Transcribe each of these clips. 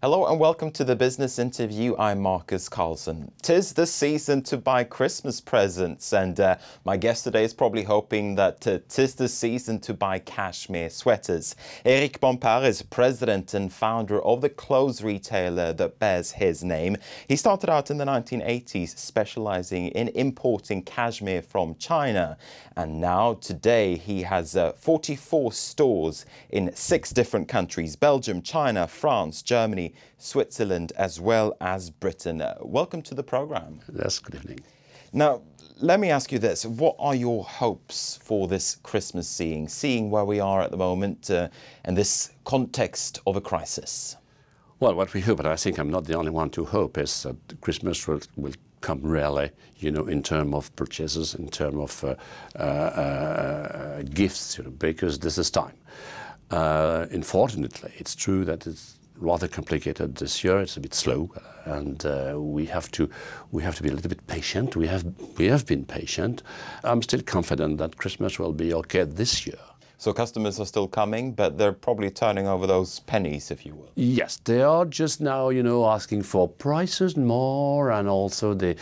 Hello and welcome to the business interview. I'm Markus Karlsson. 'Tis the season to buy Christmas presents, and my guest today is probably hoping that 'tis the season to buy cashmere sweaters. Eric Bompard is president and founder of the clothes retailer that bears his name. He started out in the 1980s specializing in importing cashmere from China, and now today he has 44 stores in 6 different countries: Belgium, China, France, Germany, Switzerland, as well as Britain. Welcome to the program. Yes, good evening. Now, let me ask you this. What are your hopes for this Christmas seeing where we are at the moment and this context of a crisis? Well, what we hope, and I think I'm not the only one to hope, is that Christmas will come really, in terms of purchases, in terms of gifts, because this is time. Unfortunately, it's true that it's rather complicated this year. It's a bit slow, and we have to be a little bit patient. We have been patient. I'm still confident that Christmas will be okay this year. So customers are still coming, but they're probably turning over those pennies, if you will. Yes, they are just now, asking for prices more, and also they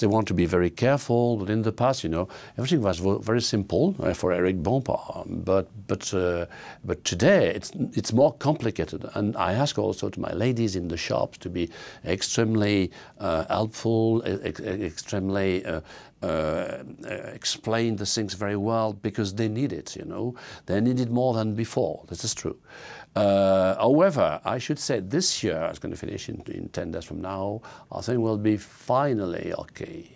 want to be very careful. But in the past, everything was very simple for Eric Bompard. But today it's more complicated, and I ask also to my ladies in the shops to be extremely helpful, extremely. Explain the things very well, because they need it, They need it more than before. This is true. However, I should say this year, it's going to finish in 10 days from now, I think we'll be finally okay.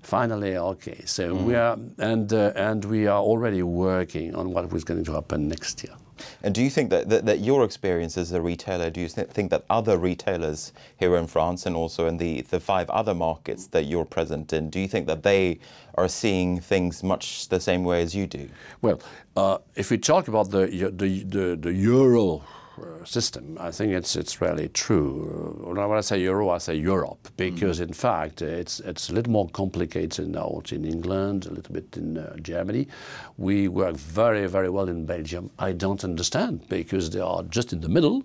Finally okay. So we are, and we are already working on what is going to happen next year. And do you think that your experience as a retailer, do you think that other retailers here in France and also in the 5 other markets that you're present in, do you think that they are seeing things much the same way as you do? Well, if we talk about the euro system, I think it's really true. When I say euro, I say Europe, because in fact it's a little more complicated now in England, a little bit in Germany. We work very, very well in Belgium. I don't understand, because they are just in the middle,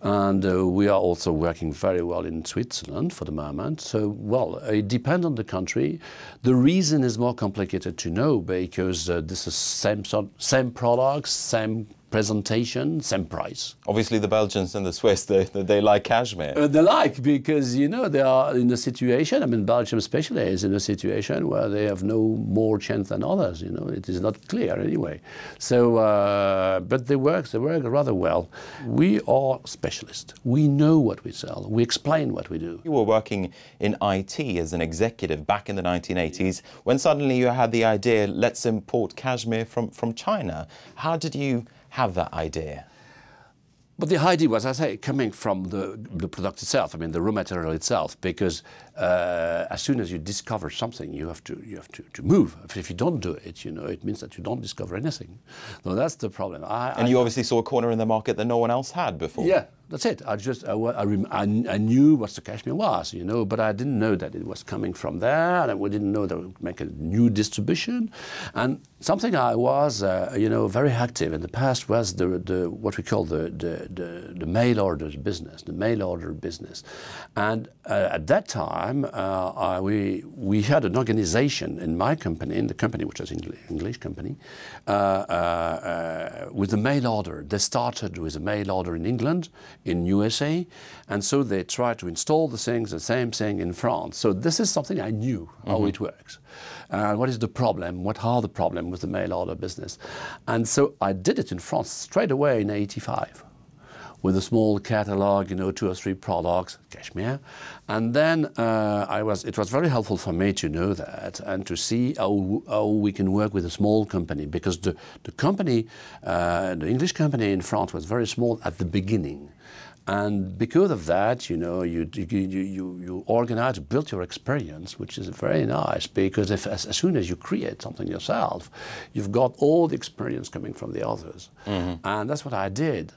and we are also working very well in Switzerland for the moment. So, well, it depends on the country. The reason is more complicated to know, because this is same products, same presentation, same price. Obviously the Belgians and the Swiss, they like cashmere. They like, because, they are in a situation, Belgium especially is in a situation where they have no more chance than others, It is not clear anyway. So, but they work rather well. We are specialists. We know what we sell. We explain what we do. You were working in IT as an executive back in the 1980s, when suddenly you had the idea, let's import cashmere from China. How did you have that idea? But the idea was, as I say, coming from the product itself. The raw material itself. Because as soon as you discover something, you have to move. If you don't do it, it means that you don't discover anything. So that's the problem. And you obviously saw a corner in the market that no one else had before. Yeah. That's it. I knew what the cashmere was, but I didn't know that it was coming from there, and we didn't know that we would make a new distribution. And something I was, very active in the past was what we call the mail order business, And at that time, we had an organization in my company, in the company which was an English company, with a mail order. They started with a mail order in England, in USA, and so they try to install the same thing in France. So this is something I knew, how it works. What is the problem? What are the problems with the mail order business? And so I did it in France straight away in '85. With a small catalog, 2 or 3 products, cashmere. And then it was very helpful for me to know that and to see how we can work with a small company, because the company, the English company in France was very small at the beginning. And because of that, you organize, build your experience, which is very nice, because as soon as you create something yourself, you've got all the experience coming from the others. And that's what I did.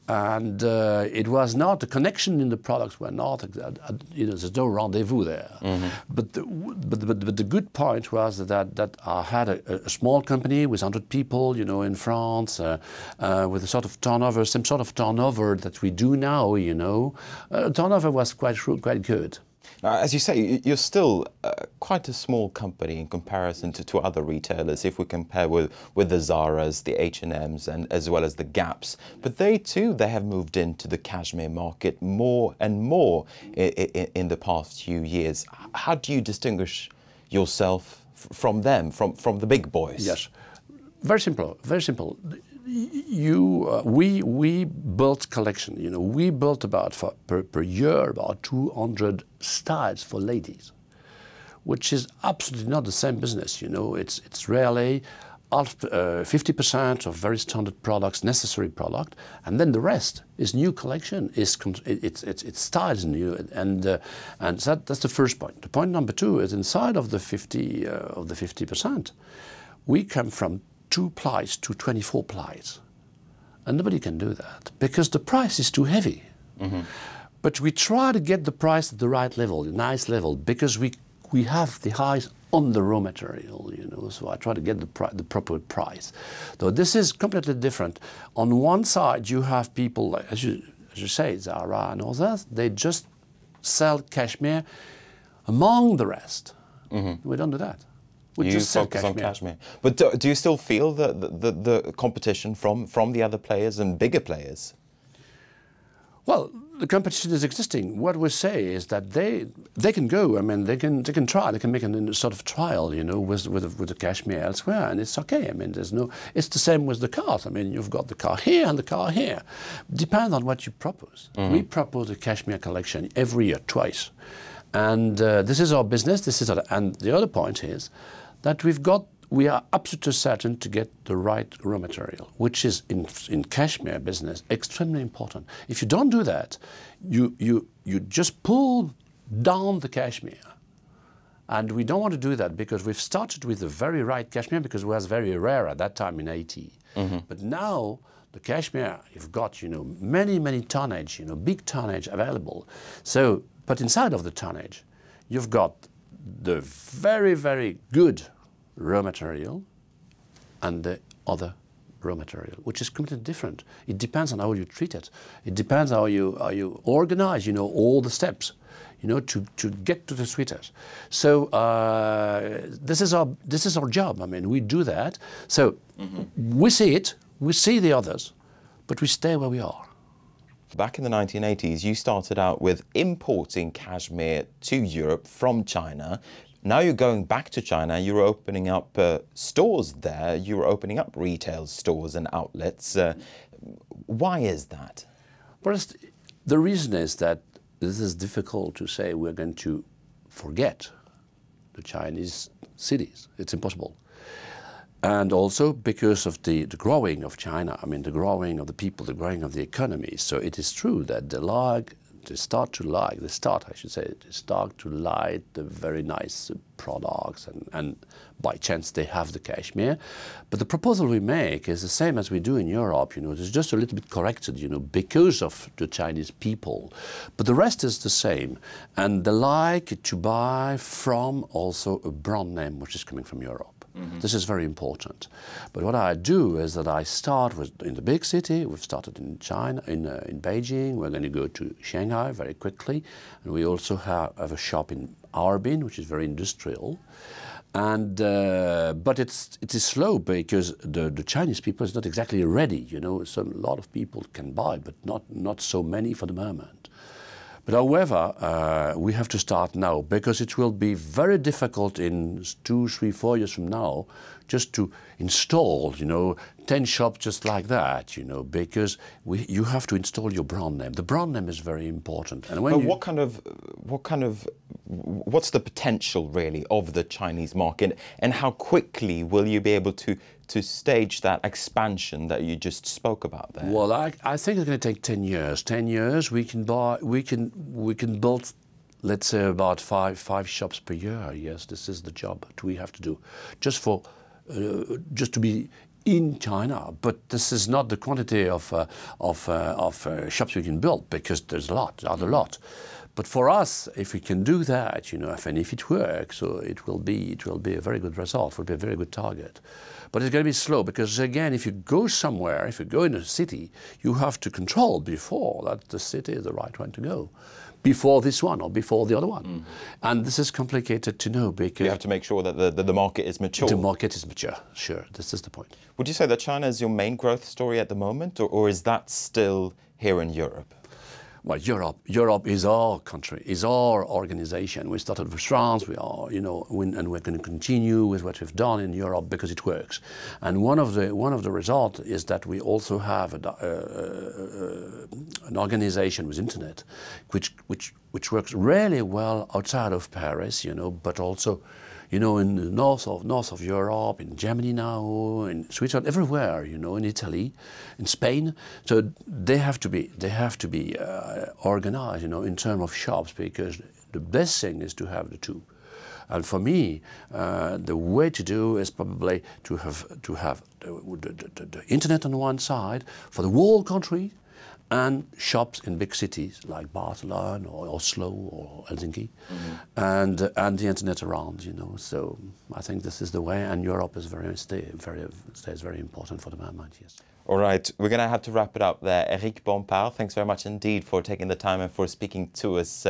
and it was not, the connection in the products were not, you know, there's no rendezvous there. But the good point was that I had a small company with 100 people, you know, in France, with a sort of turnover, same sort of turnover that we do now, you know. Turnover was quite good. Now, as you say, you're still quite a small company in comparison to other retailers, if we compare with the Zaras, the H&Ms, and as well as the Gaps. But they have moved into the cashmere market more and more in the past few years. How do you distinguish yourself from them, from the big boys? Yes, very simple, very simple. We built collection. You know, we built about per year about 200 styles for ladies, which is absolutely not the same business. You know, it's rarely 50% of very standard products, necessary product, and then the rest is new collection. It's styles new, and that's the first point. The point number two is inside of the 50%, we come from 2 plies to 24 plies. And nobody can do that because the price is too heavy. But we try to get the price at the right level, the nice level, because we have the eyes on the raw material, you know, so I try to get the proper price. So this is completely different. On one side, you have people, like, as you say, Zara and others, they just sell cashmere among the rest. We don't do that. We just focus on cashmere. But do you still feel the competition from the other players and bigger players? Well, the competition is existing. What we say is that they can go. I mean, they can try. They can make a sort of trial, you know, with the cashmere elsewhere, and it's okay. I mean, there's no. It's the same with the cars. I mean, you've got the car here and the car here. Depends on what you propose. We propose a cashmere collection every year, twice, and this is our business. And the other point is that we are absolutely certain to get the right raw material, which is in cashmere business extremely important. If you don't do that, you just pull down the cashmere. And we don't want to do that because we've started with the very right cashmere because it was very rare at that time in 80. But now the cashmere, you've got, you know, many tonnage, you know, big tonnage available. So, but inside of the tonnage, you've got the very good raw material and the other raw material, which is completely different. It depends on how you treat it. It depends how you organize, you know, all the steps, you know, to get to the sweaters. So this is our job. I mean, we do that. So we see it, we see the others, but we stay where we are. Back in the 1980s, you started out with importing cashmere to Europe from China. Now you're going back to China, you're opening up stores there, you're opening up retail stores and outlets. Why is that? First, the reason is that this is difficult to say we're going to forget the Chinese cities. It's impossible. And also because of the growing of China, I mean the growing of the people, the growing of the economy. So it is true that they start to like the very nice products and by chance they have the cashmere. But the proposal we make is the same as we do in Europe, you know, it's just a little bit corrected, you know, because of the Chinese people. But the rest is the same. And they like to buy from also a brand name which is coming from Europe. This is very important. But what I do is that I start in the big city. We've started in China, in Beijing. We're going to go to Shanghai very quickly. And we also have a shop in Harbin, which is very industrial. And but it is slow because the Chinese people is not exactly ready. You know, so a lot of people can buy, but not so many for the moment. But however, we have to start now because it will be very difficult in 2, 3, 4 years from now just to install, you know, 10 shops just like that, you know, because you have to install your brand name. The brand name is very important. And when what's the potential really of the Chinese market, and how quickly will you be able to stage that expansion that you just spoke about there? Well, I think it's going to take 10 years. 10 years, we can build, let's say, about five shops per year. Yes, this is the job that we have to do, just to be in China, but this is not the quantity of shops we can build, because there's a lot. But for us, if we can do that, and if it works, so it will be a very good result, it will be a very good target. But it's going to be slow, because again, if you go somewhere, if you go in a city, you have to control before that the city is the right one to go, before this one or before the other one. And this is complicated to know, because you have to make sure that the market is mature. The market is mature, sure. This is the point. Would you say that China is your main growth story at the moment, or is that still here in Europe? Well, Europe is our country, is our organization. We started with France, we are, and we're going to continue with what we've done in Europe because it works. And one of the results is that we also have an organization with internet, which works really well outside of Paris, but also, in the north of Europe, in Germany now, in Switzerland, everywhere, in Italy, in Spain. So they have to be organized, in terms of shops, because the best thing is to have the two. And for me, the way to do is probably to have the internet on one side for the whole country, and shops in big cities like Barcelona or Oslo or Helsinki, and the internet around, So I think this is the way, and Europe is stays very important for the moment, yes. All right, we're going to have to wrap it up there. Eric Bompard, thanks very much indeed for taking the time and for speaking to us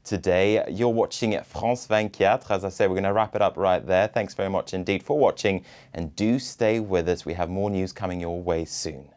today. You're watching France 24. As I said, we're going to wrap it up right there. Thanks very much indeed for watching, and do stay with us. We have more news coming your way soon.